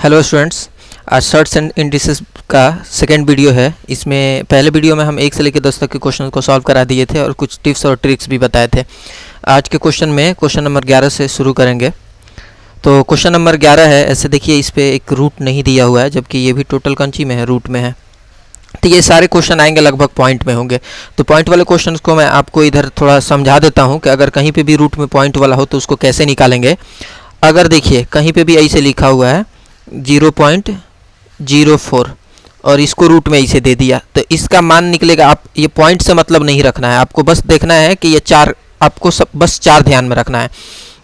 Hello students, आज shirts and indices का second video है। इसमें पहले वीडियो में हम 1 से लेकर 10 तक के क्वेश्चन को सॉल्व करा दिए थे और कुछ टिप्स और ट्रिक्स भी बताए थे। आज के क्वेश्चन में क्वेश्चन नंबर 11 से शुरू करेंगे। तो क्वेश्चन नंबर 11 है, ऐसे देखिए इस पर एक रूट नहीं दिया हुआ है, जबकि ये भी टोटल कंची में है, रूट में है। तो ये सारे क्वेश्चन आएंगे लगभग पॉइंट में होंगे। तो पॉइंट वाले क्वेश्चन को मैं आपको इधर थोड़ा समझा देता हूँ कि अगर कहीं पे भी रूट में पॉइंट वाला हो तो उसको कैसे निकालेंगे। अगर देखिए कहीं पे भी ऐसे लिखा हुआ है 0.04 और इसको रूट में ऐसे दे दिया तो इसका मान निकलेगा। आप ये पॉइंट से मतलब नहीं रखना है, आपको बस देखना है कि ये 4, आपको बस 4 ध्यान में रखना है।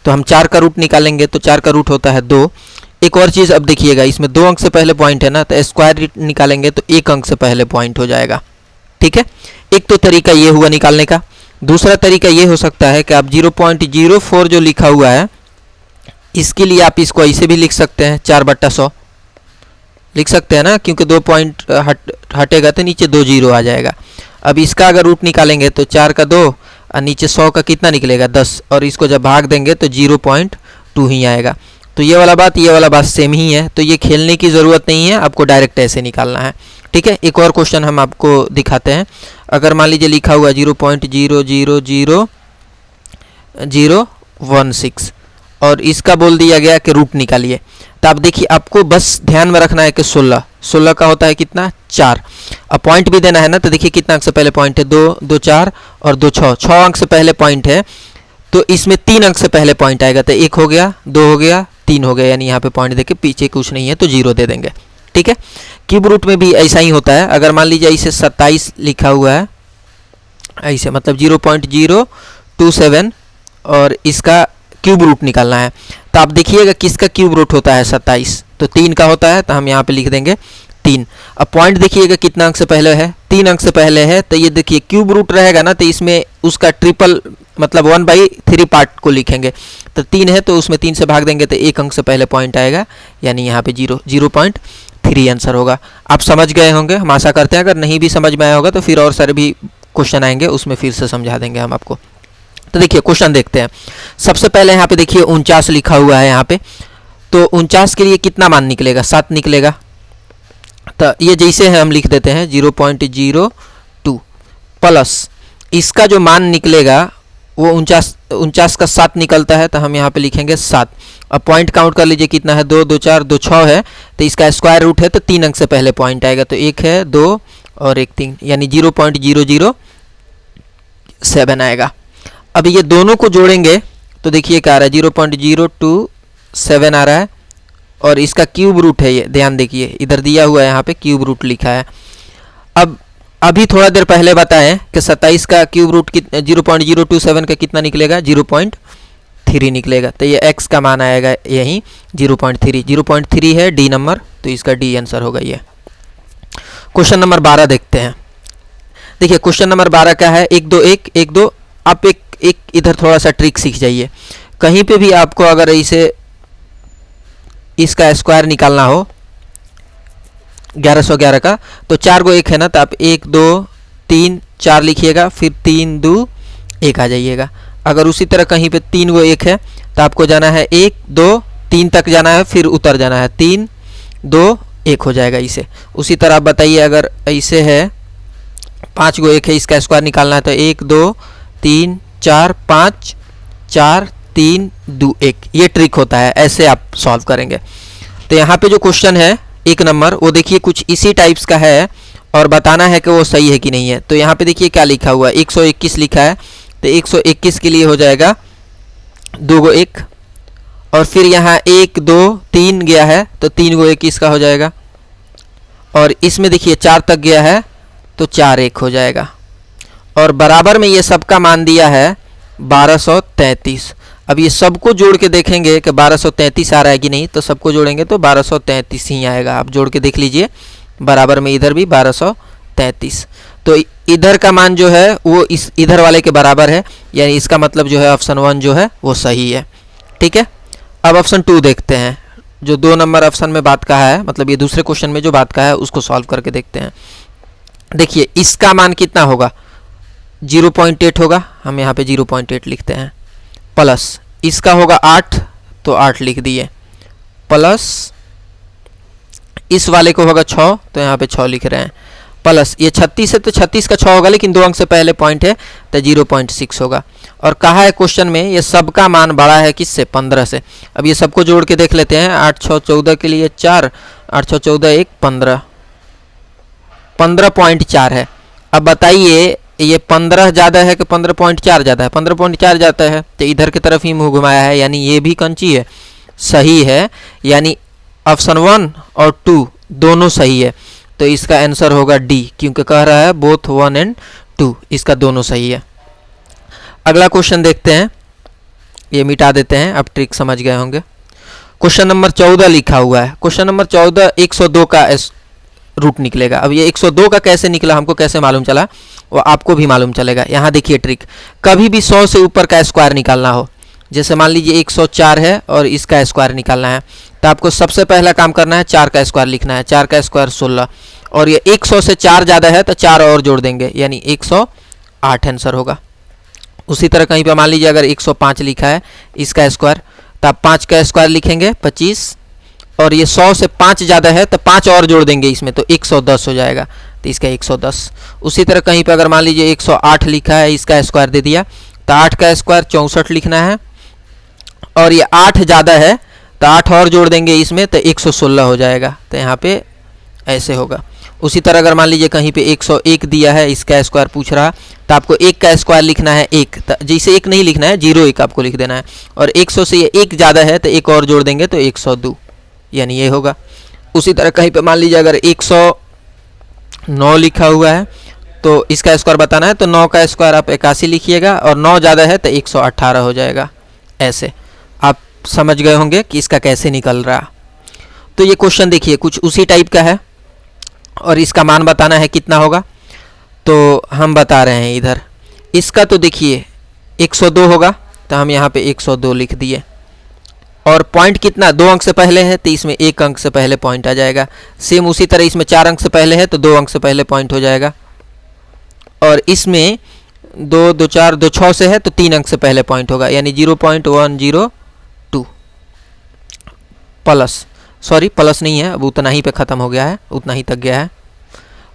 तो हम 4 का रूट निकालेंगे तो 4 का रूट होता है 2। एक और चीज़ अब देखिएगा, इसमें 2 अंक से पहले पॉइंट है ना, तो स्क्वायर निकालेंगे तो 1 अंक से पहले पॉइंट हो जाएगा। ठीक है, एक तो तरीका ये हुआ निकालने का। दूसरा तरीका ये हो सकता है कि आप 0.04 जो लिखा हुआ है इसके लिए आप इसको ऐसे भी लिख सकते हैं, 4/100 लिख सकते हैं ना, क्योंकि 2 पॉइंट हटेगा तो नीचे 2 जीरो आ जाएगा। अब इसका अगर रूट निकालेंगे तो 4 का 2 और नीचे 100 का कितना निकलेगा 10, और इसको जब भाग देंगे तो 0.2 ही आएगा। तो ये वाला बात सेम ही है, तो ये खेलने की ज़रूरत नहीं है, आपको डायरेक्ट ऐसे निकालना है। ठीक है, एक और क्वेश्चन हम आपको दिखाते हैं। अगर मान लीजिए लिखा हुआ 0.0000016 और इसका बोल दिया गया कि रूट निकालिए, तो आप देखिए आपको बस ध्यान में रखना है कि 16 का होता है कितना 4। अब पॉइंट भी देना है ना, तो देखिए कितना अंक से पहले पॉइंट है 2, 2 4 और 2 6, 6 अंक से पहले पॉइंट है। तो इसमें 3 अंक से पहले पॉइंट आएगा, तो 1 हो गया, 2 हो गया, 3 हो गया, यानी यहाँ पे पॉइंट देके पीछे कुछ नहीं है तो 0 दे देंगे। ठीक है, क्यूब रूट में भी ऐसा ही होता है। अगर मान लीजिए इसे 27 लिखा हुआ है ऐसे, मतलब 0.027 और इसका क्यूब रूट निकालना है, तो आप देखिएगा किसका क्यूब रूट होता है 27, तो 3 का होता है, तो हम यहाँ पे लिख देंगे 3। अब पॉइंट देखिएगा कितना अंक से पहले है, 3 अंक से पहले है, तो ये देखिए क्यूब रूट रहेगा ना, तो इसमें उसका ट्रिपल मतलब 1/3 पार्ट को लिखेंगे। तो 3 है तो उसमें 3 से भाग देंगे तो 1 अंक से पहले पॉइंट आएगा, यानी यहाँ पे 0.3 आंसर होगा। आप समझ गए होंगे, हम आशा करते हैं। अगर नहीं भी समझ में आया होगा तो फिर और सारे भी क्वेश्चन आएंगे, उसमें फिर से समझा देंगे हम आपको। तो देखिए क्वेश्चन देखते हैं। सबसे पहले यहाँ पे देखिए 49 लिखा हुआ है यहाँ पे, तो 49 के लिए कितना मान निकलेगा 7 निकलेगा। तो ये जैसे है हम लिख देते हैं 0.02 प्लस इसका जो मान निकलेगा वो 49 का 7 निकलता है, तो हम यहाँ पे लिखेंगे 7। अब पॉइंट काउंट कर लीजिए कितना है 2, 2 4, 2 6 है, तो इसका स्क्वायर रूट है तो 3 अंक से पहले पॉइंट आएगा, तो 1 है 2 और 1 3, यानी 0.007 आएगा। अब ये दोनों को जोड़ेंगे तो देखिए क्या आ रहा है 0.027 आ रहा है, और इसका क्यूब रूट है ये, ध्यान देखिए इधर दिया हुआ है, यहाँ पे क्यूब रूट लिखा है। अब अभी थोड़ा देर पहले बताएं कि 27 का क्यूब रूट 0.027 का कितना निकलेगा 0.3 निकलेगा, तो ये x का मान आएगा यहीं 0.3 है डी नंबर, तो इसका डी आंसर होगा ये। क्वेश्चन नंबर 12 देखते हैं। देखिए क्वेश्चन नंबर 12 क्या है, 1 2 1 1 2। आप एक इधर थोड़ा सा ट्रिक सीख जाइए। कहीं पे भी आपको अगर इसे इसका स्क्वायर निकालना हो 1111 का, तो 4 को 1 है ना, तो आप 1 2 3 4 लिखिएगा, फिर 3 2 1 आ जाइएगा। अगर उसी तरह कहीं पे 3 को 1 है तो आपको जाना है 1 2 3 तक जाना है, फिर उतर जाना है 3 2 1 हो जाएगा इसे। उसी तरह आप बताइए अगर ऐसे है 5 को 1 है, इसका स्क्वायर निकालना है तो 1 2 3 4 5 4 3 2 1, ये ट्रिक होता है, ऐसे आप सॉल्व करेंगे। तो यहाँ पे जो क्वेश्चन है 1 नंबर, वो देखिए कुछ इसी टाइप्स का है और बताना है कि वो सही है कि नहीं है। तो यहाँ पे देखिए क्या लिखा हुआ है 121 लिखा है, तो 121 के लिए हो जाएगा 2 को 1, और फिर यहाँ 1 2 3 गया है तो 3 को 1 इसका हो जाएगा, और इसमें देखिए 4 तक गया है तो 4 1 हो जाएगा, और बराबर में ये सबका मान दिया है 1233। अब ये सबको जोड़ के देखेंगे कि 1233 आ रहा है कि नहीं, तो सबको जोड़ेंगे तो 1233 ही आएगा। आप जोड़ के देख लीजिए, बराबर में इधर भी 1233, तो इधर का मान जो है वो इस इधर वाले के बराबर है, यानी इसका मतलब जो है ऑप्शन 1 जो है वो सही है। ठीक है, अब ऑप्शन 2 देखते हैं, जो 2 नंबर ऑप्शन में बात कहा है, मतलब ये दूसरे क्वेश्चन में जो बात कहा है उसको सॉल्व करके देखते हैं। देखिए इसका मान कितना होगा 0.8 होगा, हम यहाँ पे 0.8 लिखते हैं, प्लस इसका होगा 8 तो 8 लिख दिए, प्लस इस वाले को होगा 6, तो यहाँ पे 6 लिख रहे हैं, प्लस ये 36 है तो 36 का 6 होगा, लेकिन 2 अंक से पहले पॉइंट है तो 0.6 होगा। और कहा है क्वेश्चन में ये सबका मान बड़ा है किससे, 15 से। अब ये सबको जोड़ के देख लेते हैं। 8 6 14 के लिए 4, 8 6 14 1 15, 15.4 है। अब बताइए ये 15 ज़्यादा है कि 15.4 ज़्यादा है? 15.4 ज़्यादा है, तो इधर की तरफ ही मुँह घुमाया है, यानी ये भी कंची है, सही है। यानी ऑप्शन 1 और 2 दोनों सही है, तो इसका आंसर होगा डी, क्योंकि कह रहा है बोथ 1 एंड 2, इसका दोनों सही है। अगला क्वेश्चन देखते हैं, ये मिटा देते हैं, अब ट्रिक समझ गए होंगे। क्वेश्चन नंबर 14 लिखा हुआ है। क्वेश्चन नंबर 14 102 का रूट निकलेगा। अब ये 102 का कैसे निकला, हमको कैसे मालूम चला, वो आपको भी मालूम चलेगा। यहाँ देखिए ट्रिक, कभी भी 100 से ऊपर का स्क्वायर निकालना हो, जैसे मान लीजिए 104 है और इसका स्क्वायर निकालना है, तो आपको सबसे पहला काम करना है 4 का स्क्वायर लिखना है। 4 का स्क्वायर 16, और ये 100 से 4 ज़्यादा है तो 4 और जोड़ देंगे, यानी 108 आंसर होगा। उसी तरह कहीं पे मान लीजिए अगर 105 लिखा है इसका स्क्वायर, तो आप 5 का स्क्वायर लिखेंगे 25, और ये 100 से 5 ज़्यादा है तो 5 और जोड़ देंगे इसमें, तो 110 हो जाएगा, तो इसका 110। उसी तरह कहीं पे अगर मान लीजिए 108 लिखा है, इसका स्क्वायर दे दिया, तो 8 का स्क्वायर 64 लिखना है, और ये 8 ज़्यादा है तो 8 और जोड़ देंगे इसमें, तो 116 हो जाएगा, तो यहाँ पे ऐसे होगा। उसी तरह अगर मान लीजिए कहीं पे 101 दिया है, इसका स्क्वायर पूछ रहा, तो आपको 1 का स्क्वायर लिखना है 1, जैसे 1 नहीं लिखना है, 0 आपको लिख देना है, और 100 से ये 1 ज़्यादा है तो 1 और जोड़ देंगे तो 102, यानी ये होगा। उसी तरह कहीं पे मान लीजिए अगर 109 लिखा हुआ है, तो इसका स्क्वायर बताना है, तो 9 का स्क्वायर आप 81 लिखिएगा, और 9 ज़्यादा है तो 118 हो जाएगा। ऐसे आप समझ गए होंगे कि इसका कैसे निकल रहा। तो ये क्वेश्चन देखिए कुछ उसी टाइप का है, और इसका मान बताना है कितना होगा, तो हम बता रहे हैं इधर। इसका तो देखिए 102 होगा, तो हम यहाँ पे 102 लिख दिए, और पॉइंट कितना 2 अंक से पहले है, तो इसमें 1 अंक से पहले पॉइंट आ जाएगा। सेम उसी तरह इसमें 4 अंक से पहले है तो 2 अंक से पहले पॉइंट हो जाएगा, और इसमें 2 2 4 2 6 से है तो 3 अंक से पहले पॉइंट होगा, यानी 0.102 प्लस, सॉरी प्लस नहीं है, अब उतना ही पे ख़त्म हो गया है, उतना ही तक गया है।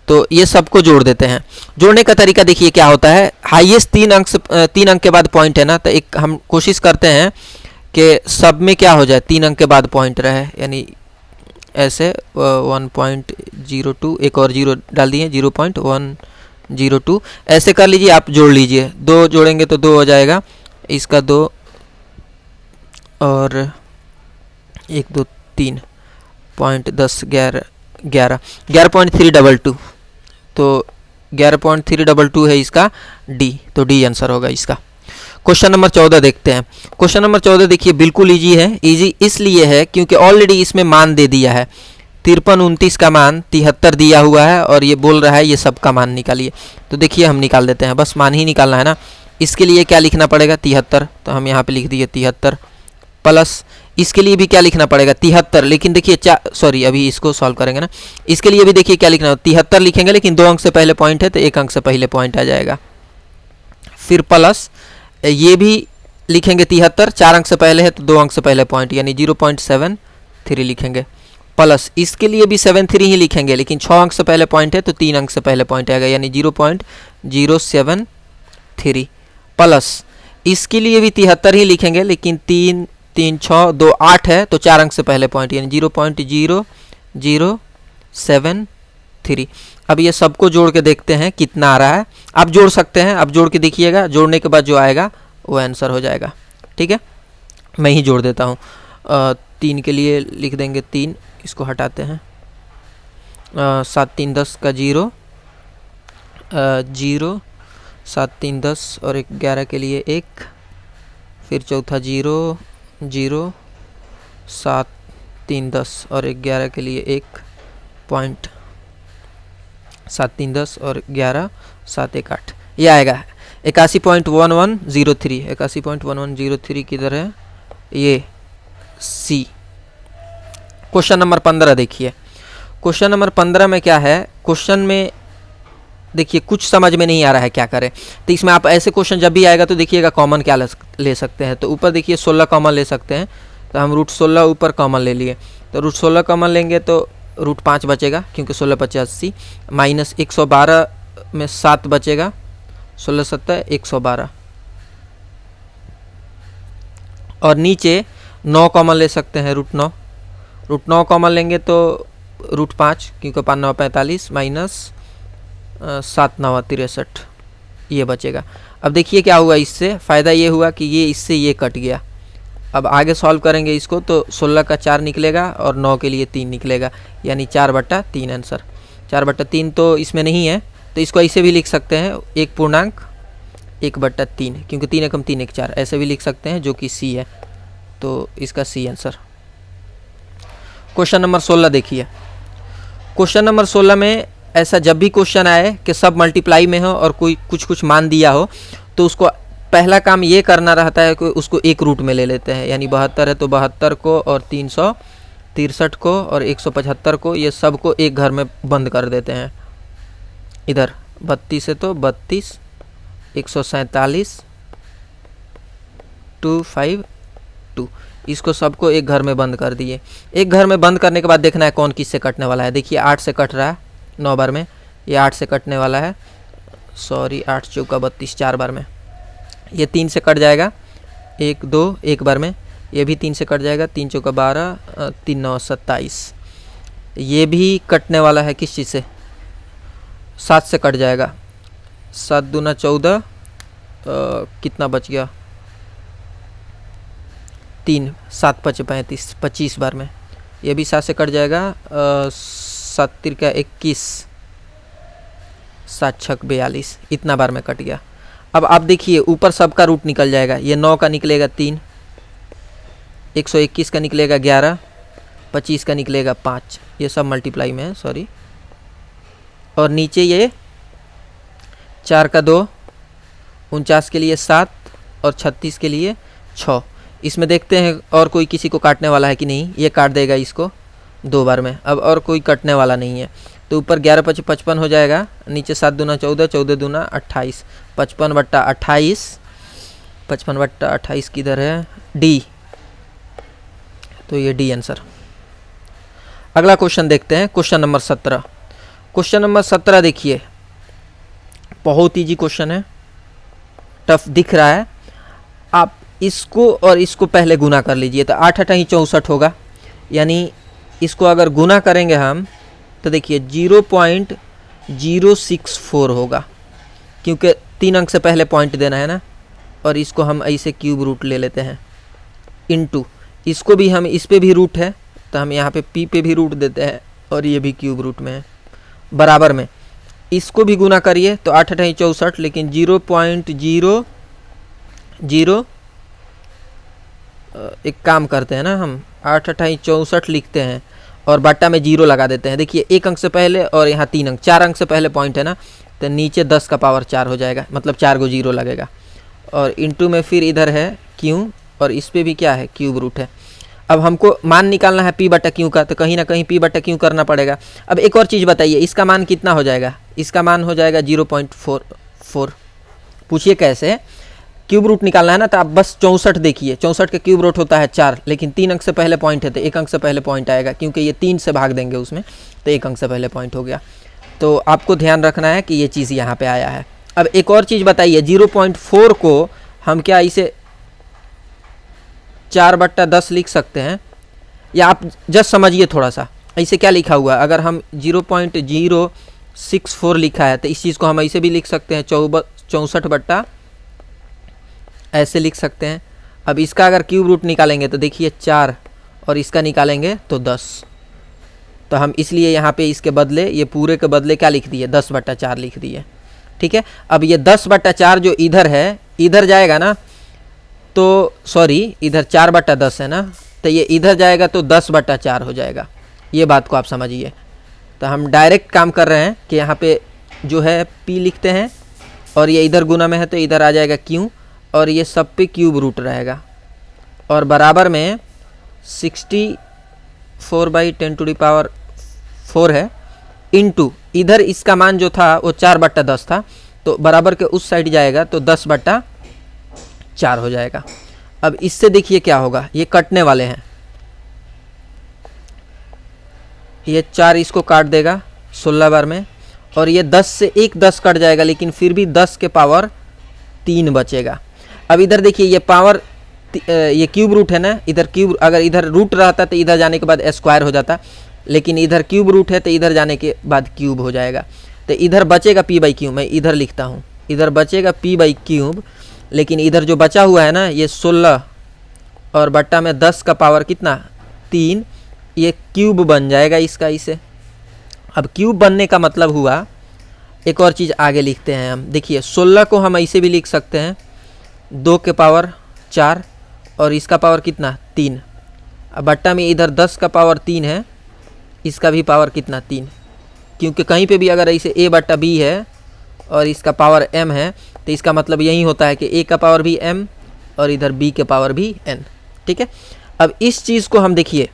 तो ये सबको जोड़ देते हैं। जोड़ने का तरीका देखिए क्या होता है, हाईएस्ट 3 अंक के बाद पॉइंट है ना, तो एक हम कोशिश करते हैं कि सब में क्या हो जाए 3 अंक के बाद पॉइंट रहे, यानी ऐसे 1.02, एक और जीरो डाल दिए 0.102, ऐसे कर लीजिए, आप जोड़ लीजिए। 2 जोड़ेंगे तो 2 हो जाएगा, इसका 2 और 1 2 3 पॉइंट 10 11 11.322, तो 11.322 है इसका डी, तो डी आंसर होगा इसका। क्वेश्चन नंबर 14 देखते हैं। क्वेश्चन नंबर 14 देखिए बिल्कुल इजी है। इजी इसलिए है क्योंकि ऑलरेडी इसमें मान दे दिया है, 53 29 का मान 73 दिया हुआ है, और ये बोल रहा है ये सब का मान निकालिए। तो देखिए हम निकाल देते हैं, बस मान ही निकालना है ना। इसके लिए क्या लिखना पड़ेगा 73, तो हम यहाँ पे लिख दिए 73, प्लस इसके लिए भी क्या लिखना पड़ेगा 73, लेकिन देखिए सॉरी अभी इसको सॉल्व करेंगे ना, इसके लिए भी देखिए क्या लिखना है 73 लिखेंगे, लेकिन 2 अंक से पहले पॉइंट है तो 1 अंक से पहले पॉइंट आ जाएगा। फिर प्लस ये भी लिखेंगे 73, 4 अंक से पहले है तो 2 अंक से पहले पॉइंट, यानी 0.73 लिखेंगे, प्लस इसके लिए भी 73 ही लिखेंगे, लेकिन 6 अंक से पहले पॉइंट है तो 3 अंक से पहले पॉइंट आएगा, यानी 0.073, प्लस इसके लिए भी 73 ही लिखेंगे, लेकिन 3 3 6 2 8 है तो 4 अंक से पहले पॉइंट, यानी 0.0073। अब ये सबको जोड़ के देखते हैं कितना आ रहा है। आप जोड़ सकते हैं, आप जोड़ के देखिएगा, जोड़ने के बाद जो आएगा वो आंसर हो जाएगा। ठीक है, मैं ही जोड़ देता हूँ। 3 के लिए लिख देंगे 3, इसको हटाते हैं, 7 3 10 का 0 0, 7 3 10 और 11 के लिए 1, फिर चौथा 0 0, 7 3 10 और 11 के लिए 1 पॉइंट, 7 3 10 और 11 7 1 8, ये आएगा 81.1103। 81.1103 किधर है, ये सी। क्वेश्चन नंबर 15 देखिए। क्वेश्चन नंबर 15 में क्या है, क्वेश्चन में देखिए कुछ समझ में नहीं आ रहा है क्या करें, तो इसमें आप ऐसे क्वेश्चन जब भी आएगा तो देखिएगा कॉमन क्या ले सकते हैं। तो ऊपर देखिए 16 कॉमन ले सकते हैं, तो हम √16 ऊपर कॉमन ले लिए, तो √16 कॉमन लेंगे तो √5 बचेगा क्योंकि 16 × 5 = 80, माइनस 112 में 7 बचेगा, 16 × 7 = 112, और नीचे 9 कॉमन ले सकते हैं, √9। √9 कॉमन लेंगे तो √5 क्योंकि 5 × 9 = 45, माइनस 7 × 9 = 63, ये बचेगा। अब देखिए क्या हुआ, इससे फ़ायदा ये हुआ कि ये इससे ये कट गया। अब आगे सॉल्व करेंगे इसको तो 16 का 4 निकलेगा और 9 के लिए 3 निकलेगा, यानी 4/3 आंसर। 4/3 तो इसमें नहीं है, तो इसको ऐसे भी लिख सकते हैं 1.1/3, क्योंकि 3 एकम 3 1 4, ऐसे भी लिख सकते हैं, जो कि सी है। तो इसका सी आंसर। क्वेश्चन नंबर 16 देखिए। क्वेश्चन नंबर 16 में ऐसा जब भी क्वेश्चन आए कि सब मल्टीप्लाई में हो और कोई कुछ मान दिया हो, तो उसको पहला काम ये करना रहता है कि उसको एक रूट में ले लेते हैं, यानी 72 है तो 72 को, और 363 को, और 175 को, ये सब को एक घर में बंद कर देते हैं। इधर 32 है तो 32, 147, 252, इसको सबको एक घर में बंद कर दिए। एक घर में बंद करने के बाद देखना है कौन किससे कटने वाला है। देखिए 8 से कट रहा है 9 बार में, ये 8 से कटने वाला है, सॉरी 8 चौका 32 4 बार में। ये 3 से कट जाएगा, 1 2 1 बार में। ये भी 3 से कट जाएगा, 3 चौका 12, 3 9 27। ये भी कटने वाला है किस चीज़ से, 7 से कट जाएगा, 7 दूना 14, कितना बच गया, 3 7 5 35, 25 बार में। ये भी 7 से कट जाएगा, 7 तिरका 21, 7 छक 42, इतना बार में कट गया। अब आप देखिए ऊपर सबका रूट निकल जाएगा। ये 9 का निकलेगा 3, 121 का निकलेगा 11, 25 का निकलेगा 5, ये सब मल्टीप्लाई में है, सॉरी। और नीचे ये 4 का 2, 49 के लिए 7, और 36 के लिए 6। इसमें देखते हैं और कोई किसी को काटने वाला है कि नहीं। ये काट देगा इसको 2 बार में। अब और कोई कटने वाला नहीं है, तो ऊपर 11 × 5 = 55 हो जाएगा, नीचे 7 दूना 14, 14 दूना 28, 55/28, 55/28 किधर है, डी, तो ये डी आंसर। अगला क्वेश्चन देखते हैं, क्वेश्चन नंबर 17। क्वेश्चन नंबर 17 देखिए, बहुत ईजी क्वेश्चन है, टफ दिख रहा है। आप इसको और इसको पहले गुना कर लीजिए, तो 8 × 8 = 64 होगा, यानी इसको अगर गुना करेंगे हम तो देखिए 0.064 होगा, क्योंकि 3 अंक से पहले पॉइंट देना है ना। और इसको हम ऐसे क्यूब रूट ले लेते हैं, इनटू इसको भी हम, इस पे भी रूट है तो हम यहाँ पे पी पे भी रूट देते हैं, और ये भी क्यूब रूट में है, बराबर में। इसको भी गुना करिए तो 8 × 8 = 64, लेकिन 0.00, एक काम करते हैं ना, हम 8 × 8 = 64 लिखते हैं और बट्टा में 0 लगा देते हैं। देखिए 1 अंक से पहले और यहाँ 3 अंक, 4 अंक से पहले पॉइंट है ना, तो नीचे 10 का पावर 4 हो जाएगा, मतलब 4 को 0 लगेगा। और इंटू में फिर इधर है क्यू, और इस पे भी क्या है, क्यूब रूट है। अब हमको मान निकालना है P/Q का, तो कहीं ना कहीं P/Q करना पड़ेगा। अब एक और चीज़ बताइए, इसका मान कितना हो जाएगा, इसका मान हो जाएगा 0.44। पूछिए कैसे, क्यूब रूट निकालना है ना, तो आप बस 64 देखिए, 64 का क्यूब रूट होता है 4, लेकिन 3 अंक से पहले पॉइंट है तो 1 अंक से पहले पॉइंट आएगा, क्योंकि ये 3 से भाग देंगे उसमें, तो 1 अंक से पहले पॉइंट हो गया। तो आपको ध्यान रखना है कि ये चीज़ यहाँ पे आया है। अब एक और चीज़ बताइए, 0.4 को हम क्या इसे 4/10 लिख सकते हैं, या आप जस्ट समझिए थोड़ा सा, ऐसे क्या लिखा हुआ है। अगर हम 0.064 लिखा है तो इस चीज़ को हम ऐसे भी लिख सकते हैं, 64/, ऐसे लिख सकते हैं। अब इसका अगर क्यूब रूट निकालेंगे तो देखिए 4, और इसका निकालेंगे तो 10, तो हम इसलिए यहाँ पे इसके बदले, ये पूरे के बदले क्या लिख दिए, 10/4 लिख दिए। ठीक है, अब ये 10/4 जो इधर है, इधर जाएगा ना, तो सॉरी इधर 4/10 है ना, तो ये इधर जाएगा तो 10/4 हो जाएगा। ये बात को आप समझिए। तो हम डायरेक्ट काम कर रहे हैं कि यहाँ पे जो है P लिखते हैं, और ये इधर गुना में है तो इधर आ जाएगा Q, और ये सब पे क्यूब रूट रहेगा, और बराबर में 64/10⁴ है, इनटू इधर इसका मान जो था वो 4/10 था, तो बराबर के उस साइड जाएगा तो 10/4 हो जाएगा। अब इससे देखिए क्या होगा, ये कटने वाले हैं, ये 4 इसको काट देगा 16 बार में, और ये 10 से एक 10 कट जाएगा, लेकिन फिर भी 10 के पावर 3 बचेगा। अब इधर देखिए ये पावर ये क्यूब रूट है ना, इधर क्यूब, अगर इधर रूट रहता तो इधर जाने के बाद स्क्वायर हो जाता, लेकिन इधर क्यूब रूट है तो इधर जाने के बाद क्यूब हो जाएगा। तो इधर बचेगा p बाई क्यूब, मैं इधर लिखता हूँ, इधर बचेगा p बाई क्यूब, लेकिन इधर जो बचा हुआ है ना ये 16 और बट्टा में 10 का पावर कितना 3, ये क्यूब बन जाएगा इसका इसे। अब क्यूब बनने का मतलब हुआ, एक और चीज़ आगे लिखते हैं हम, देखिए 16 को हम ऐसे भी लिख सकते हैं 2 के पावर 4 और इसका पावर कितना 3। अब बट्टा में इधर 10 का पावर 3 है, इसका भी पावर कितना 3, क्योंकि कहीं पे भी अगर ऐसे a बट्टा b है और इसका पावर m है तो इसका मतलब यही होता है कि a का पावर भी m और इधर b के पावर भी n। ठीक है, अब इस चीज़ को हम देखिए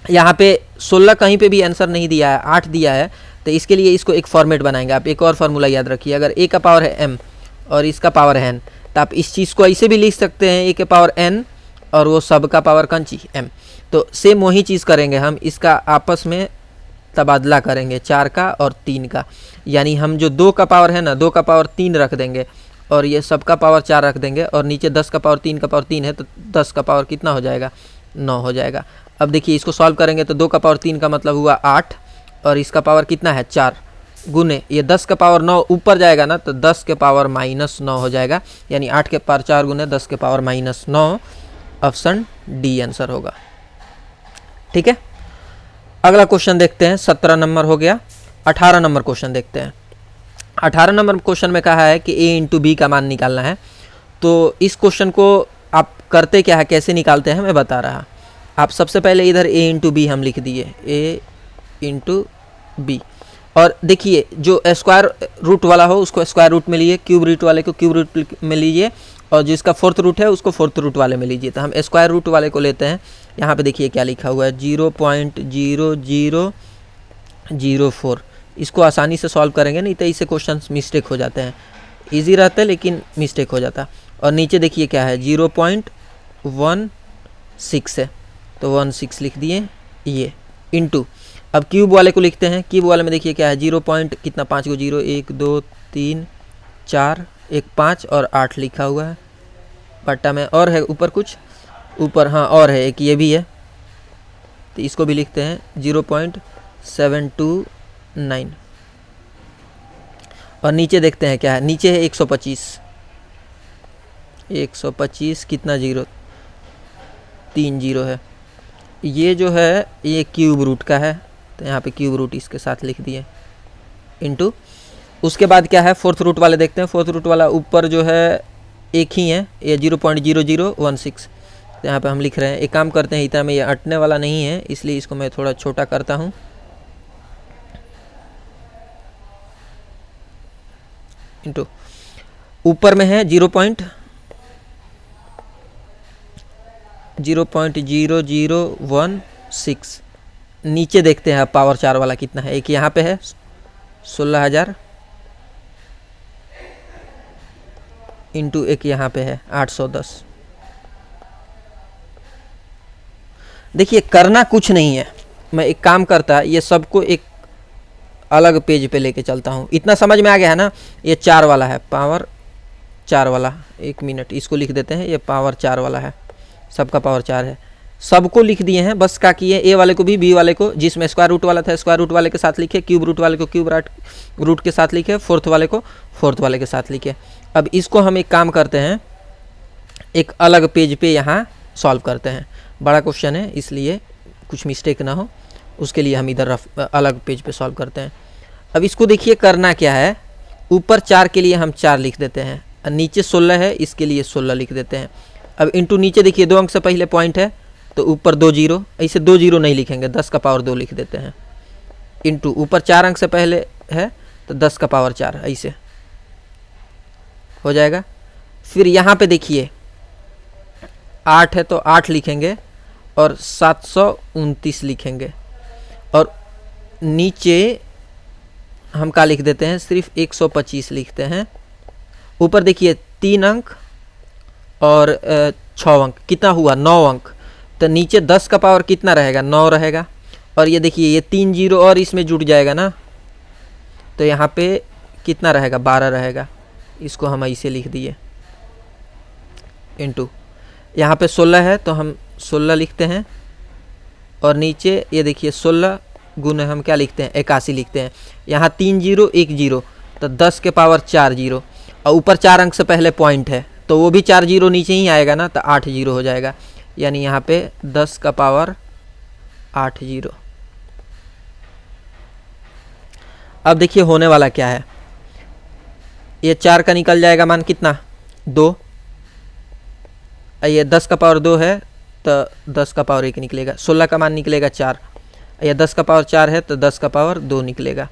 यहाँ पे 16 कहीं पे भी आंसर नहीं दिया है, 8 दिया है, तो इसके लिए इसको एक फॉर्मेट बनाएंगे। आप एक और फार्मूला याद रखिए, अगर a का पावर है m और इसका पावर है n, तो आप इस चीज़ को ऐसे भी लिख सकते हैं a के पावर n और वो सब का पावर कंची m। तो सेम वही चीज़ करेंगे हम, इसका आपस में तबादला करेंगे 4 का और 3 का, यानी हम जो 2 का पावर है ना 2 का पावर 3 रख देंगे और ये सब का पावर 4 रख देंगे, और नीचे 10 का पावर 3 का पावर 3 है तो 10 का पावर कितना हो जाएगा 9 हो जाएगा। अब देखिए इसको सॉल्व करेंगे तो 2 का पावर 3 का मतलब हुआ 8 और इसका पावर कितना है 4, गुने ये 10 का पावर 9 ऊपर जाएगा ना तो 10 के पावर -9 हो जाएगा, यानी 8 के पावर 4 गुने 10 के पावर -9, ऑप्शन डी आंसर होगा। ठीक है, अगला क्वेश्चन देखते हैं, 17 नंबर हो गया। 18 नंबर क्वेश्चन देखते हैं। 18 नंबर क्वेश्चन में कहा है कि a इंटू बी का मान निकालना है। तो इस क्वेश्चन को आप करते क्या है, कैसे निकालते हैं मैं बता रहा। आप सबसे पहले इधर a इंटू बी हम लिख दिए, a इंटू बी, और देखिए जो स्क्वायर रूट वाला हो उसको स्क्वायर रूट में लीजिए, क्यूब रूट वाले को क्यूब रूट में लीजिए, और जिसका फोर्थ रूट है उसको फोर्थ रूट वाले में लीजिए। तो हम स्क्वायर रूट वाले को लेते हैं। यहाँ पे देखिए क्या लिखा हुआ है 0.0004। इसको आसानी से सॉल्व करेंगे, नहीं तो इससे क्वेश्चन मिस्टेक हो जाते हैं। इजी रहता है लेकिन मिस्टेक हो जाता। और नीचे देखिए क्या है 0.16 है, तो 16 लिख दिए ये, इंटू अब क्यूब वाले को लिखते हैं। क्यूब वाले में देखिए क्या है 0 पॉइंट कितना 5 को 0 1 2 3 4 1 5 और 8 लिखा हुआ है पट्टा में। और है ऊपर कुछ, ऊपर हाँ और है एक, ये भी है, तो इसको भी लिखते हैं 0.729। और नीचे देखते हैं क्या है, नीचे है 125 कितना 0 3 0 है। ये जो है ये क्यूब रूट का है, तो यहाँ पे क्यूब रूट इसके साथ लिख दिए, इनटू उसके बाद क्या है फोर्थ रूट वाले देखते हैं। फोर्थ रूट वाला ऊपर जो है एक ही है, ये 0.0016, तो यहाँ पे हम लिख रहे हैं। एक काम करते हैं, इतना में ये अटने वाला नहीं है इसलिए इसको मैं थोड़ा छोटा करता हूँ। इंटू ऊपर में है 0.0016, नीचे देखते हैं पावर 4 वाला कितना है। एक यहाँ पे है 16,000 इंटू एक यहाँ पे है 810। देखिए करना कुछ नहीं है, मैं एक काम करता, ये सबको एक अलग पेज पे लेके चलता हूँ। इतना समझ में आ गया है ना। ये 4 वाला है, पावर 4 वाला, 1 मिनट इसको लिख देते हैं, ये पावर 4 वाला है, सबका पावर 4 है, सबको लिख दिए हैं। बस क्या किए, ए वाले को भी बी वाले को, जिसमें स्क्वायर रूट वाला था स्क्वायर रूट वाले के साथ लिखे, क्यूब रूट वाले को क्यूब रूट के साथ लिखे, फोर्थ वाले को फोर्थ वाले के साथ लिखे। अब इसको हम एक काम करते हैं, एक अलग पेज पे यहाँ सॉल्व करते हैं। बड़ा क्वेश्चन है इसलिए कुछ मिस्टेक ना हो, उसके लिए हम इधर अलग पेज पे सॉल्व करते हैं। अब इसको देखिए करना क्या है, ऊपर 4 के लिए हम 4 लिख देते हैं, और नीचे 16 है इसके लिए 16 लिख देते हैं। अब इंटू नीचे देखिए 2 अंक से पहले पॉइंट है तो ऊपर 2 0, ऐसे 2 0 नहीं लिखेंगे, 10 का पावर 2 लिख देते हैं। इंटू ऊपर 4 अंक से पहले है तो 10 का पावर 4, ऐसे हो जाएगा। फिर यहाँ पे देखिए 8 है तो 8 लिखेंगे और 729 लिखेंगे, और नीचे हम क्या लिख देते हैं, सिर्फ 125 लिखते हैं। ऊपर देखिए 3 अंक और 6 अंक, कितना हुआ 9 अंक, तो नीचे 10 का पावर कितना रहेगा 9 रहेगा, और ये देखिए ये 3 जीरो और इसमें जुड़ जाएगा ना, तो यहाँ पे कितना रहेगा, 12 रहेगा। इसको हम ऐसे लिख दिए इंटू, यहाँ पे 16 है तो हम 16 लिखते हैं, और नीचे ये देखिए 16 गुने हम क्या लिखते हैं, 81 लिखते हैं। यहाँ 3 जीरो 1 जीरो, तो 10 के पावर 4 जीरो, और ऊपर 4 अंक से पहले पॉइंट है तो वो भी 4 जीरो नीचे ही आएगा ना, तो 8 जीरो हो जाएगा। यानी यहाँ पे 10 का पावर 8 जीरो। अब देखिए होने वाला क्या है, ये 4 का निकल जाएगा मान कितना, 2, ये 10 का पावर 2 है तो 10 का पावर 1 निकलेगा, 16 का मान निकलेगा 4, ये 10 का पावर 4 है तो 10 का पावर 2 निकलेगा,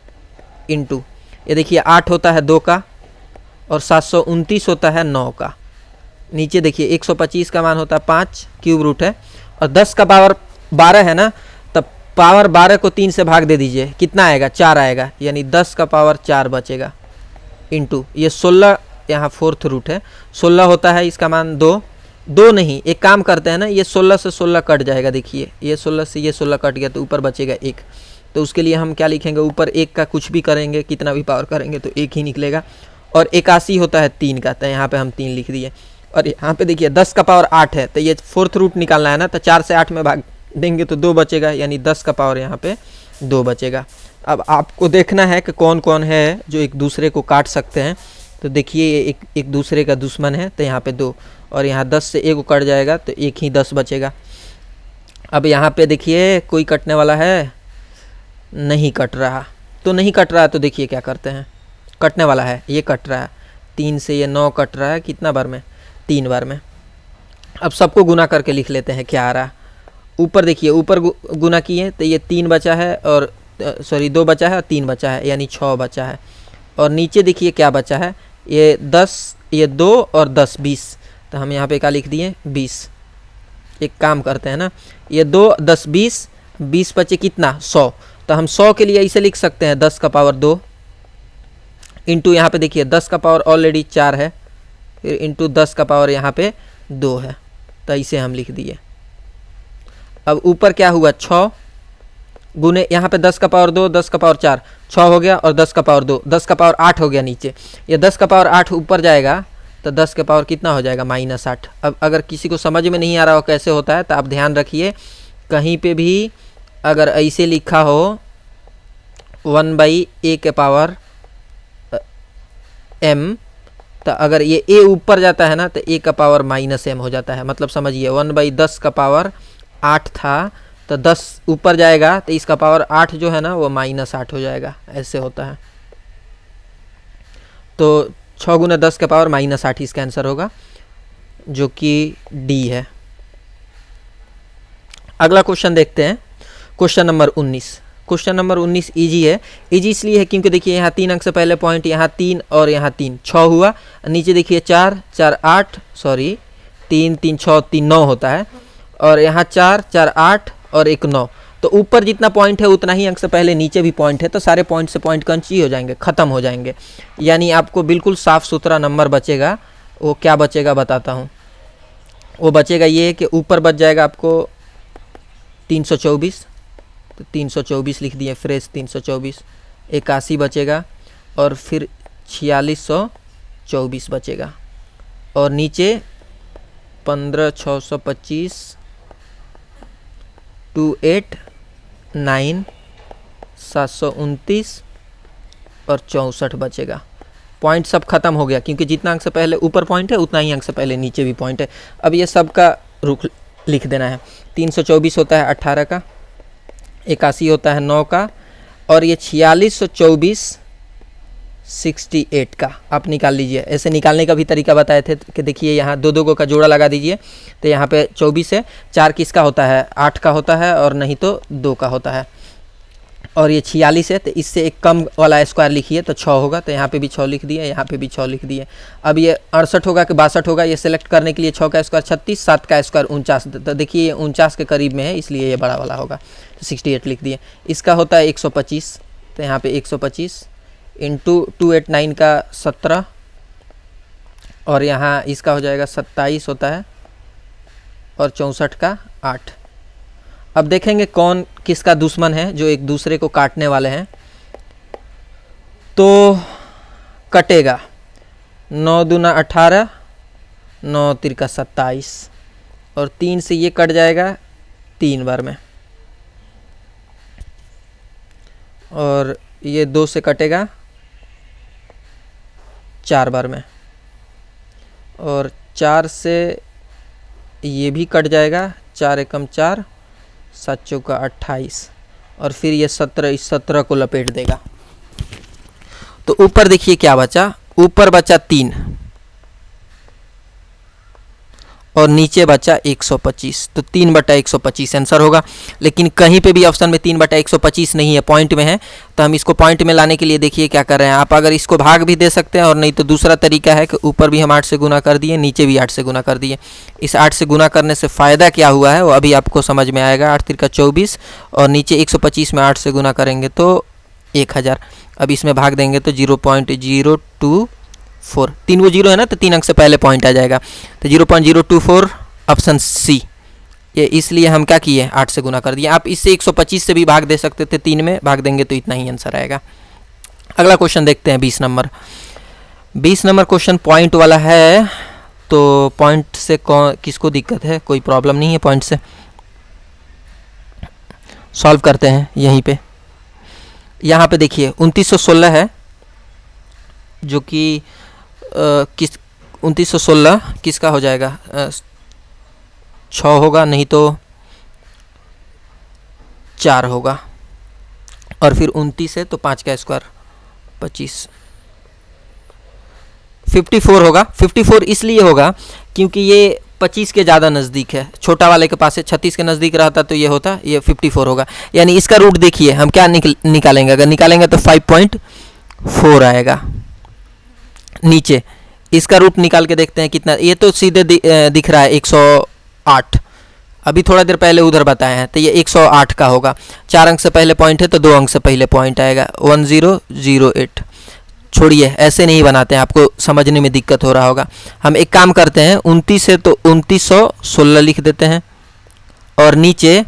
इंटू ये देखिए 8 होता है 2 का, और 729 होता है 9 का। नीचे देखिए 125 का मान होता है 5, क्यूब रूट है, और 10 का पावर 12 है ना, तब पावर 12 को 3 से भाग दे दीजिए, कितना आएगा, 4 आएगा, यानी 10 का पावर 4 बचेगा, इंटू ये 16, यहाँ फोर्थ रूट है, 16 होता है इसका मान 2, 2 नहीं, एक काम करते हैं ना, ये 16 से 16 कट जाएगा, देखिए ये 16 से ये 16 कट गया तो ऊपर बचेगा 1, तो उसके लिए हम क्या लिखेंगे, ऊपर 1 का कुछ भी करेंगे, कितना भी पावर करेंगे तो 1 ही निकलेगा। और 81 होता है 3 का, तो यहाँ पे हम 3 लिख दिए। और यहाँ पे देखिए 10 का पावर 8 है, तो ये फोर्थ रूट निकालना है ना, तो 4 से 8 में भाग देंगे तो 2 बचेगा, यानी 10 का पावर यहाँ पे 2 बचेगा। अब आपको देखना है कि कौन कौन है जो एक दूसरे को काट सकते हैं, तो देखिए एक दूसरे का दुश्मन है, तो यहाँ पे 2, और यहाँ 10 से 1 कट जाएगा तो 1 ही 10 बचेगा। अब यहाँ पे देखिए कोई कटने वाला है, नहीं कट रहा, तो नहीं कट रहा, तो देखिए क्या करते हैं, कटने वाला है, ये कट रहा है, 3 से ये 9 कट रहा है, कितना बार में, 3 बार में। अब सबको गुना करके लिख लेते हैं क्या आ रहा है। ऊपर देखिए, ऊपर गुना किए तो ये 3 बचा है, और सॉरी 2 बचा है और 3 बचा है, यानी 6 बचा है। और नीचे देखिए क्या बचा है, ये 10, ये 2 और 10 20, तो हम यहाँ पे क्या लिख दिए 20। एक काम करते हैं ना, ये 2 10 20, 20 बचे कितना 100, तो हम 100 के लिए ऐसे लिख सकते हैं 10 का पावर 2, इंटू यहाँ पे देखिए 10 का पावर ऑलरेडी 4 है, फिर इंटू 10 का पावर यहाँ पे 2 है, तो इसे हम लिख दिए। अब ऊपर क्या हुआ 6 गुने यहाँ पे 10 का पावर 2, 10 का पावर 4, 6 हो गया, और 10 का पावर 2, 10 का पावर 8 हो गया नीचे। ये 10 का पावर 8 ऊपर जाएगा तो 10 के पावर कितना हो जाएगा -8। अब अगर किसी को समझ में नहीं आ रहा हो कैसे होता है, तो आप ध्यान रखिए, कहीं पे भी अगर ऐसे लिखा हो 1/a के पावर m, तो अगर ये a ऊपर जाता है ना तो a का पावर -m हो जाता है। मतलब समझिए 1/10 का पावर 8 था, तो 10 ऊपर जाएगा तो इसका पावर 8 जो है ना वो -8 हो जाएगा, ऐसे होता है। तो 6 गुना 10 के पावर -8 इसका आंसर होगा, जो कि डी है। अगला क्वेश्चन देखते हैं, question number 19। Question number 19 easy है। इजी इसलिए है क्योंकि देखिए यहाँ 3 अंक से पहले पॉइंट, यहाँ 3 और यहाँ 3, 6 हुआ। नीचे देखिए 4 4 8, सॉरी 3 3 6 3 9 होता है, और यहाँ 4 4 8 और 1 9। तो ऊपर जितना पॉइंट है उतना ही अंक से पहले नीचे भी पॉइंट है, तो सारे पॉइंट से पॉइंट कैंसिल हो जाएंगे, ख़त्म हो जाएंगे। यानी आपको बिल्कुल साफ़ सुथरा नंबर बचेगा। वो क्या बचेगा बताता हूँ। वो बचेगा ये कि ऊपर बच जाएगा आपको 324, तो 324 लिख दिए फ्रेश 324। 81 बचेगा, और फिर 4624 बचेगा, और नीचे 15625 289 729 और 64 बचेगा। पॉइंट सब खत्म हो गया, क्योंकि जितना अंक से पहले ऊपर पॉइंट है उतना ही अंक से पहले नीचे भी पॉइंट है। अब ये सब का रुख लिख देना है। 324 होता है 18 का, 81 होता है 9 का, और ये 4624 68 का आप निकाल लीजिए। ऐसे निकालने का भी तरीका बताए थे कि देखिए यहाँ दो दो का जोड़ा लगा दीजिए, तो यहाँ पे 24 है, 4 किसका होता है 8 का होता है, और नहीं तो 2 का होता है, और ये 46 है, तो इससे एक कम वाला स्क्वायर लिखिए तो 6 होगा, तो यहाँ पे भी 6 लिख दिए, यहाँ पे भी 6 लिख दिए। अब ये 68 होगा कि 62 होगा, ये सेलेक्ट करने के लिए 6 का स्क्वायर 36, 7 का स्क्वायर 49, तो देखिए ये 49 के करीब में है, इसलिए ये बड़ा वाला होगा, तो 68 लिख दिए। इसका होता है 125, तो यहाँ पे 125 इंटू 289 का 17, और यहाँ इसका हो जाएगा 27 होता है, और 64 का 8। अब देखेंगे कौन किसका दुश्मन है जो एक दूसरे को काटने वाले हैं। तो कटेगा 9 दूना 18, 9 तिरका 27 और 3 से ये कट जाएगा 3 बार में, और ये 2 से कटेगा 4 बार में, और 4 से ये भी कट जाएगा, 4 एकम 4, 7 चौका 28 और फिर ये 17 इस 17 को लपेट देगा। तो ऊपर देखिए क्या बचा, ऊपर बचा 3 और नीचे बचा 125, तो 3/125 आंसर होगा। लेकिन कहीं पे भी ऑप्शन में 3/125 नहीं है, पॉइंट में है, तो हम इसको पॉइंट में लाने के लिए देखिए क्या कर रहे हैं। आप अगर इसको भाग भी दे सकते हैं और नहीं तो दूसरा तरीका है कि ऊपर भी हम 8 से गुना कर दिए, नीचे भी 8 से गुना कर दिए। इस 8 से गुना करने से फ़ायदा क्या हुआ है वो अभी आपको समझ में आएगा। 8 तिरका 24 और नीचे 125 में 8 से गुना करेंगे तो 1000। अब इसमें भाग देंगे तो 0.024, 3 वो जीरो है ना, तो 3 अंक से पहले पॉइंट आ जाएगा, तो 0.024 ऑप्शन सी। ये इसलिए हम क्या किए, 8 से गुना कर दिए। आप इससे 125 से भी भाग दे सकते थे, 3 में भाग देंगे तो इतना ही आंसर आएगा। अगला क्वेश्चन देखते हैं 20 नंबर। 20 नंबर क्वेश्चन पॉइंट वाला है, तो पॉइंट से किसको दिक्कत है, कोई प्रॉब्लम नहीं है पॉइंट से। सॉल्व करते हैं यहीं पे। यहाँ पे देखिए 2916 है, जो कि किस 2916 किसका हो जाएगा, 6 होगा, नहीं तो 4 होगा, और फिर 29 है तो 5 का स्क्वायर 25, 54 होगा। 54 इसलिए होगा क्योंकि ये 25 के ज़्यादा नज़दीक है, छोटा वाले के पास है, 36 के नज़दीक रहता तो ये होता, ये 54 होगा। यानी इसका रूट देखिए हम क्या निकालेंगे, अगर निकालेंगे तो 5.4 आएगा। नीचे इसका रूट निकाल के देखते हैं कितना, ये तो सीधे दिख रहा है 108, अभी थोड़ा देर पहले उधर बताए हैं, तो ये 108 का होगा। 4 अंक से पहले पॉइंट है तो 2 अंक से पहले पॉइंट आएगा, 1008। छोड़िए, ऐसे नहीं बनाते हैं, आपको समझने में दिक्कत हो रहा होगा। हम एक काम करते हैं, 29 है तो 2916 लिख देते हैं, और नीचे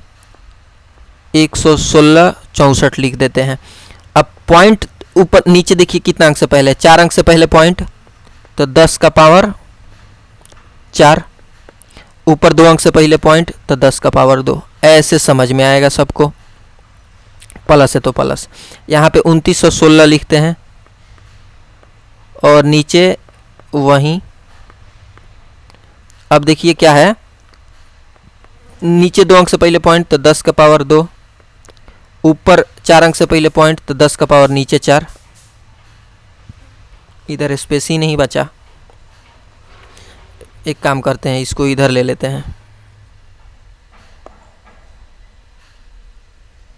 116 64 लिख देते हैं। अब पॉइंट ऊपर नीचे देखिए कितना अंक से पहले, 4 अंक से पहले पॉइंट, तो 10 का पावर 4, ऊपर 2 अंक से पहले पॉइंट तो 10 का पावर 2। ऐसे समझ में आएगा सबको, प्लस है तो प्लस। यहाँ पे 2916 लिखते हैं और नीचे वहीं, अब देखिए क्या है, नीचे 2 अंक से पहले पॉइंट तो 10 का पावर 2, ऊपर 4 अंक से पहले पॉइंट तो 10 का पावर नीचे 4, इधर स्पेस ही नहीं बचा। एक काम करते हैं, इसको इधर ले लेते हैं,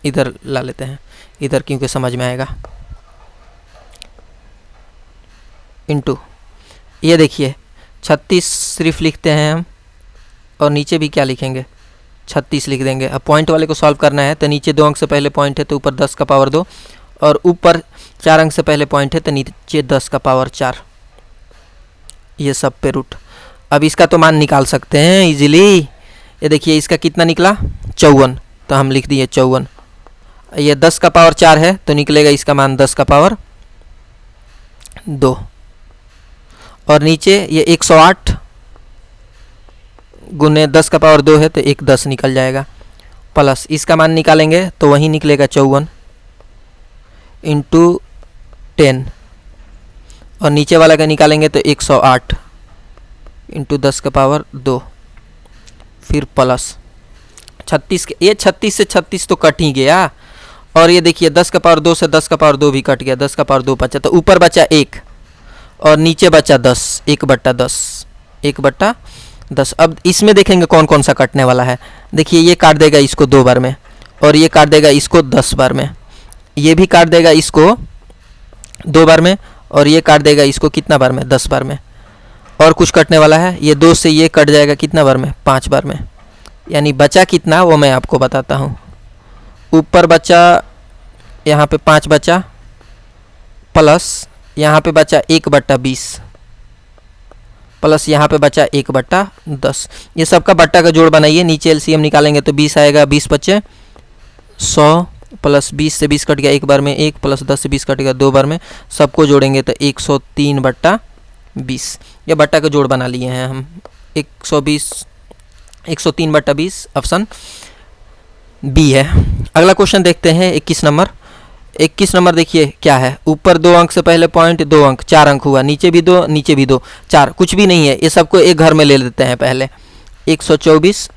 इधर ला लेते हैं, इधर क्योंकि समझ में आएगा। इनटू ये देखिए 36 सिर्फ लिखते हैं हम, और नीचे भी क्या लिखेंगे, 36 लिख देंगे। अब पॉइंट वाले को सॉल्व करना है तो नीचे 2 अंक से पहले पॉइंट है तो ऊपर 10 का पावर 2, और ऊपर 4 अंक से पहले पॉइंट है तो नीचे 10 का पावर 4, ये सब पे रूट। अब इसका तो मान निकाल सकते हैं इजीली। ये देखिए इसका कितना निकला, 54, तो हम लिख दिए 54। ये 10 का पावर 4 है तो निकलेगा इसका मान 10 का पावर 2, और नीचे ये 108 गुने 10 का पावर 2 है तो 1 10 निकल जाएगा, प्लस इसका मान निकालेंगे तो वही निकलेगा 54 इंटू 10, और नीचे वाला का निकालेंगे तो 108 इंटू 10 का पावर 2, फिर प्लस 36 के, ये 36 से 36 तो कट ही गया, और ये देखिए 10 का पावर 2 से 10 का पावर 2 भी कट गया, 10 का पावर 2 बचा, तो ऊपर बचा 1 और नीचे बचा 10, 1/10, 1/10। अब इसमें देखेंगे कौन कौन सा कटने वाला है। देखिए ये काट देगा इसको 2 बार में, और ये काट देगा इसको 10 बार में, ये भी काट देगा इसको 2 बार में, और ये काट देगा इसको कितना बार में, 10 बार में। और कुछ कटने वाला है, ये 2 से ये कट जाएगा कितना बार में, 5 बार में। यानी बचा कितना वो मैं आपको बताता हूँ। ऊपर बचा यहाँ पे 5 बचा, प्लस यहाँ पे बचा 1/20, प्लस यहाँ पे बचा 1/10। ये सबका बट्टा का जोड़ बनाइए, नीचे एलसीएम निकालेंगे तो 20 आएगा, 20 बचे 100 प्लस 20 से 20 कट गया एक बार में 1, प्लस 10 से 20 कट गया 2 बार में, सबको जोड़ेंगे तो 103/20। ये बट्टा का जोड़ बना लिए हैं हम। 103/20 ऑप्शन बी है। अगला क्वेश्चन देखते हैं 21 नंबर। 21 नंबर देखिए क्या है, ऊपर 2 अंक से पहले पॉइंट 2 अंक, 4 अंक हुआ, नीचे भी 2 नीचे भी 2, 4 कुछ भी नहीं है, ये सबको एक घर में ले लेते हैं पहले। 124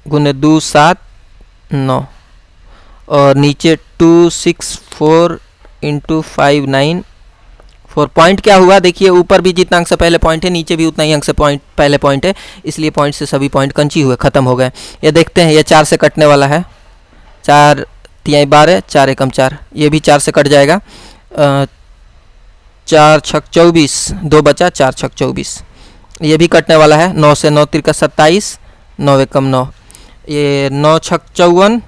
गुने 2 7 9 और नीचे 264 इंटू 5 9 4। पॉइंट क्या हुआ देखिए, ऊपर भी जितना अंक से पहले पॉइंट है नीचे भी उतना ही अंक से पहले पॉइंट है, इसलिए पॉइंट से सभी पॉइंट कंची हुए, ख़त्म हो गए। ये देखते हैं, ये 4 से कटने वाला है, 4 3 12, 4 एकम 4, ये भी 4 से कट जाएगा। 4 छक 24, 2 बचा, 4 छक 24, ये भी कटने वाला है। 9 से 9 तिरका 27, 9 एकम 9, ये 9 छक 54,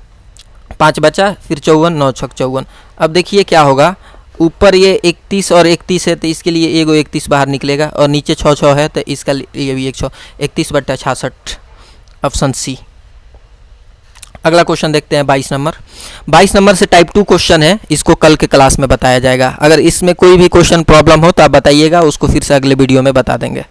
5 बचा, फिर 54, 9 छक 54। अब देखिए क्या होगा, ऊपर ये 31 और 31 है तो इसके लिए एगो 31 बाहर निकलेगा, और नीचे 6 6 है तो इसका ये भी 1 6, 31/66 ऑप्शन सी। अगला क्वेश्चन देखते हैं 22 नंबर। 22 नंबर से टाइप 2 क्वेश्चन है, इसको कल के क्लास में बताया जाएगा। अगर इसमें कोई भी क्वेश्चन प्रॉब्लम हो तो आप बताइएगा, उसको फिर से अगले वीडियो में बता देंगे।